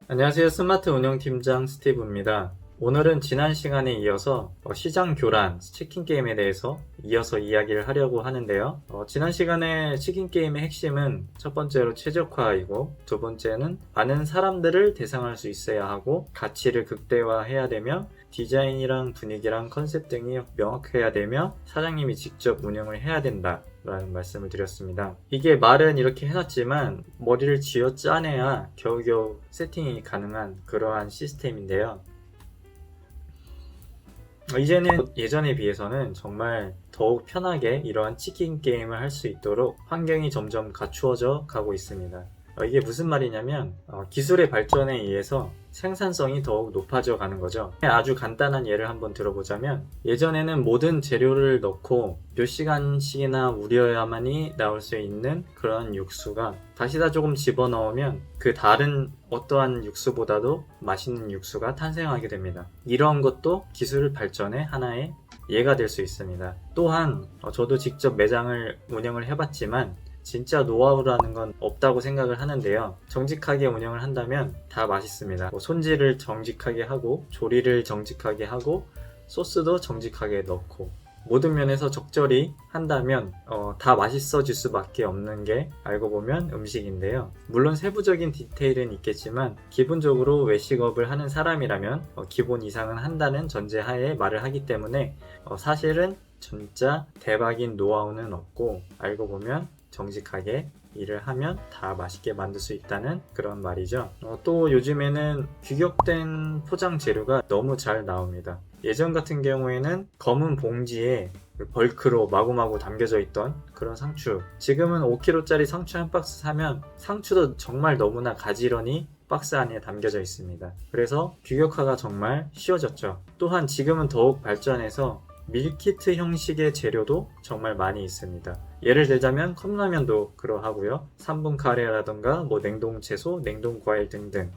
안녕하세요. 스마트 운영팀장 스티브입니다. 오늘은 지난 시간에 이어서 시장 교란, 치킨 게임에 대해서 이어서 이야기를 하려고 하는데요. 지난 시간에 치킨 게임의 핵심은 첫 번째로 최적화이고, 두 번째는 많은 사람들을 대상할 수 있어야 하고, 가치를 극대화해야 되며, 디자인이랑 분위기랑 컨셉 등이 명확해야 되며, 사장님이 직접 운영을 해야 된다 라는 말씀을 드렸습니다. 이게 말은 이렇게 해놨지만 머리를 쥐어 짜내야 겨우겨우 세팅이 가능한 그러한 시스템인데요. 이제는 예전에 비해서는 정말 더욱 편하게 이러한 치킨 게임을 할 수 있도록 환경이 점점 갖추어져 가고 있습니다. 이게 무슨 말이냐면 기술의 발전에 의해서 생산성이 더욱 높아져 가는 거죠. 아주 간단한 예를 한번 들어보자면, 예전에는 모든 재료를 넣고 몇 시간씩이나 우려야만이 나올 수 있는 그런 육수가 다시다 조금 집어넣으면 그 다른 어떠한 육수보다도 맛있는 육수가 탄생하게 됩니다. 이러한 것도 기술 발전의 하나의 예가 될 수 있습니다. 또한 저도 직접 매장을 운영을 해봤지만 진짜 노하우라는 건 없다고 생각을 하는데요. 정직하게 운영을 한다면 다 맛있습니다. 손질을 정직하게 하고, 조리를 정직하게 하고, 소스도 정직하게 넣고, 모든 면에서 적절히 한다면 다 맛있어질 수밖에 없는 게 알고 보면 음식인데요. 물론 세부적인 디테일은 있겠지만 기본적으로 외식업을 하는 사람이라면 기본 이상은 한다는 전제하에 말을 하기 때문에 사실은 진짜 대박인 노하우는 없고, 알고 보면 정직하게 일을 하면 다 맛있게 만들 수 있다는 그런 말이죠. 또 요즘에는 규격된 포장 재료가 너무 잘 나옵니다. 예전 같은 경우에는 검은 봉지에 벌크로 마구마구 담겨져 있던 그런 상추, 지금은 5kg짜리 상추 한 박스 사면 상추도 정말 너무나 가지런히 박스 안에 담겨져 있습니다. 그래서 규격화가 정말 쉬워졌죠. 또한 지금은 더욱 발전해서 밀키트 형식의 재료도 정말 많이 있습니다. 예를 들자면 컵라면도 그러하고요. 3분 카레라던가 냉동 채소, 냉동 과일 등등,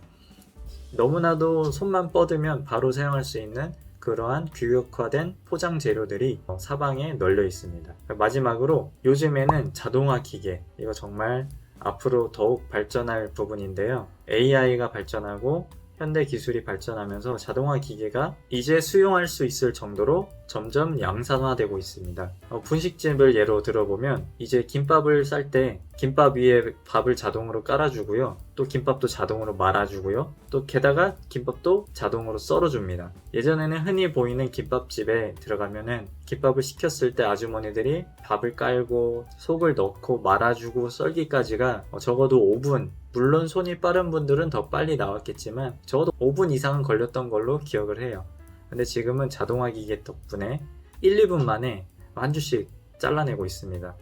너무나도 손만 뻗으면 바로 사용할 수 있는 그러한 규격화된 포장 재료들이 사방에 널려 있습니다. 마지막으로 요즘에는 자동화 기계, 이거 정말 앞으로 더욱 발전할 부분인데요. AI가 발전하고 현대 기술이 발전하면서 자동화 기계가 이제 수용할 수 있을 정도로 점점 양산화되고 있습니다. 분식집을 예로 들어보면 이제 김밥을 쌀 때 김밥 위에 밥을 자동으로 깔아주고요. 또 김밥도 자동으로 말아주고요. 또 게다가 김밥도 자동으로 썰어줍니다. 예전에는 흔히 보이는 김밥집에 들어가면은 김밥을 시켰을 때 아주머니들이 밥을 깔고 속을 넣고 말아주고 썰기까지가 적어도 5분, 물론 손이 빠른 분들은 더 빨리 나왔겠지만 적어도 5분 이상은 걸렸던 걸로 기억을 해요. 근데 지금은 자동화 기계 덕분에 1, 2분 만에 한 줄씩 잘라내고 있습니다.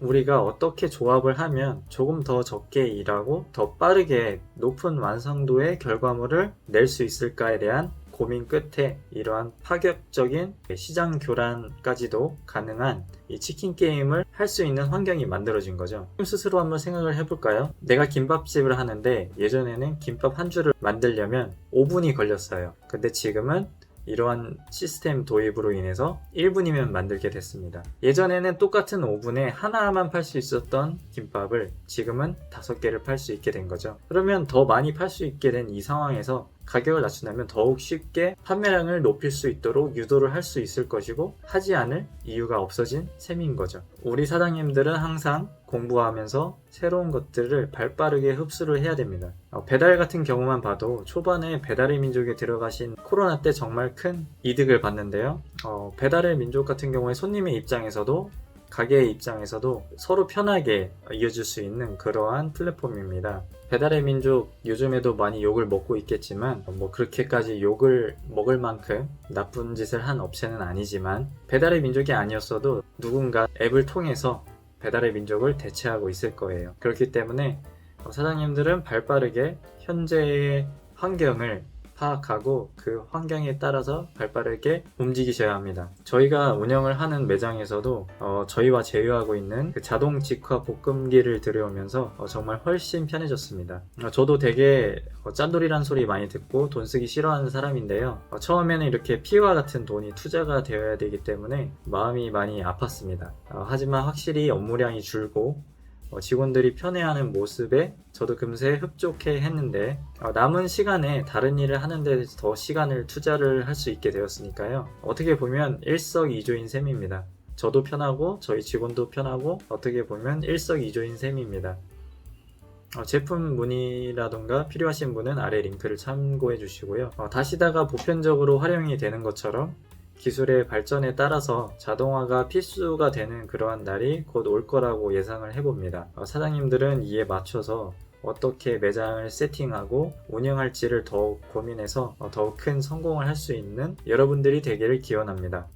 우리가 어떻게 조합을 하면 조금 더 적게 일하고 더 빠르게 높은 완성도의 결과물을 낼 수 있을까에 대한 고민 끝에 이러한 파격적인 시장 교란까지도 가능한 이 치킨 게임을 할 수 있는 환경이 만들어진 거죠. 스스로 한번 생각을 해볼까요? 내가 김밥집을 하는데 예전에는 김밥 한 줄을 만들려면 5분이 걸렸어요. 근데 지금은 이러한 시스템 도입으로 인해서 1분이면 만들게 됐습니다. 예전에는 똑같은 오븐에 하나만 팔 수 있었던 김밥을 지금은 5개를 팔 수 있게 된 거죠. 그러면 더 많이 팔 수 있게 된 이 상황에서 가격을 낮춘다면 더욱 쉽게 판매량을 높일 수 있도록 유도를 할 수 있을 것이고, 하지 않을 이유가 없어진 셈인 거죠. 우리 사장님들은 항상 공부하면서 새로운 것들을 발빠르게 흡수를 해야 됩니다. 배달 같은 경우만 봐도 초반에 배달의 민족에 들어가신 코로나 때 정말 큰 이득을 봤는데요. 배달의 민족 같은 경우에 손님의 입장에서도 가게의 입장에서도 서로 편하게 이어줄 수 있는 그러한 플랫폼입니다. 배달의 민족 요즘에도 많이 욕을 먹고 있겠지만 그렇게까지 욕을 먹을 만큼 나쁜 짓을 한 업체는 아니지만, 배달의 민족이 아니었어도 누군가 앱을 통해서 배달의 민족을 대체하고 있을 거예요. 그렇기 때문에 사장님들은 발빠르게 현재의 환경을 파악하고 그 환경에 따라서 발빠르게 움직이셔야 합니다. 저희가 운영을 하는 매장에서도 저희와 제휴하고 있는 그 자동 직화 볶음기를 들여오면서 정말 훨씬 편해졌습니다. 저도 되게 짠돌이란 소리 많이 듣고 돈 쓰기 싫어하는 사람인데요. 처음에는 이렇게 피와 같은 돈이 투자가 되어야 되기 때문에 마음이 많이 아팠습니다. 하지만 확실히 업무량이 줄고 직원들이 편해하는 모습에 저도 금세 흡족해 했는데 남은 시간에 다른 일을 하는데 더 시간을 투자를 할 수 있게 되었으니까요. 어떻게 보면 일석이조인 셈입니다. 저도 편하고 저희 직원도 편하고 어떻게 보면 일석이조인 셈입니다. 제품 문의라던가 필요하신 분은 아래 링크를 참고해 주시고요. 다시다가 보편적으로 활용이 되는 것처럼 기술의 발전에 따라서 자동화가 필수가 되는 그러한 날이 곧 올 거라고 예상을 해봅니다. 사장님들은 이에 맞춰서 어떻게 매장을 세팅하고 운영할지를 더욱 고민해서 더욱 큰 성공을 할 수 있는 여러분들이 되기를 기원합니다.